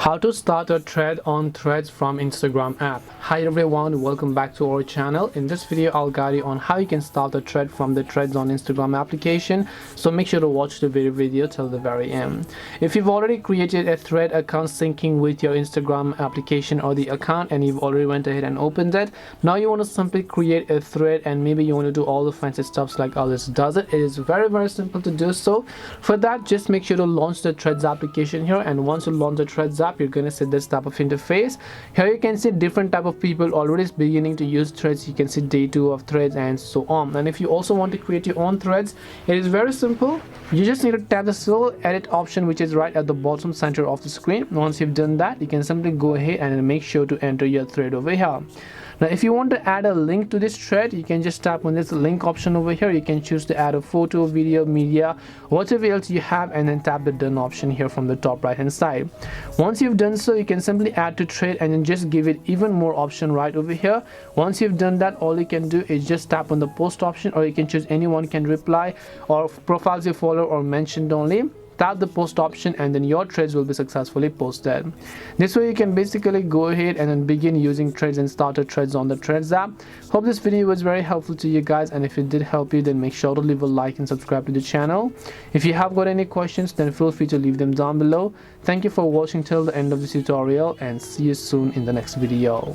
How to start a thread on Threads from Instagram app. Hi everyone, welcome back to our channel. In this video I'll guide you on how you can start a thread from the Threads on Instagram application, so make sure to watch the video till the very end. If you've already created a thread account syncing with your Instagram application or the account and you've already went ahead and opened it, now you want to simply create a thread and maybe you want to do all the fancy stuffs like others does it. It is very simple to do so. For that, just make sure to launch the Threads application here, and once you launch the Threads app, you're going to see this type of interface. Here you can see different type of people already beginning to use Threads. You can see day 2 of Threads and so on. And if you also want to create your own threads, it is very simple. You just need to tap the little edit option which is right at the bottom center of the screen. Once you've done that, you can simply go ahead and make sure to enter your thread over here. Now if you want to add a link to this thread, you can just tap on this link option over here. You can choose to add a photo, video, media, whatever else you have, and then tap the done option here from the top right hand side. Once you've done so, you can simply add to thread and then just give it even more option right over here. Once you've done that, all you can do is just tap on the post option, or you can choose anyone can reply or profiles you follow or mentioned only. Tap the post option and then your threads will be successfully posted. This way you can basically go ahead and then begin using threads and start a threads on the Threads app. Hope this video was very helpful to you guys, and if it did help you, then make sure to leave a like and subscribe to the channel. If you have got any questions, then feel free to leave them down below. Thank you for watching till the end of this tutorial, and see you soon in the next video.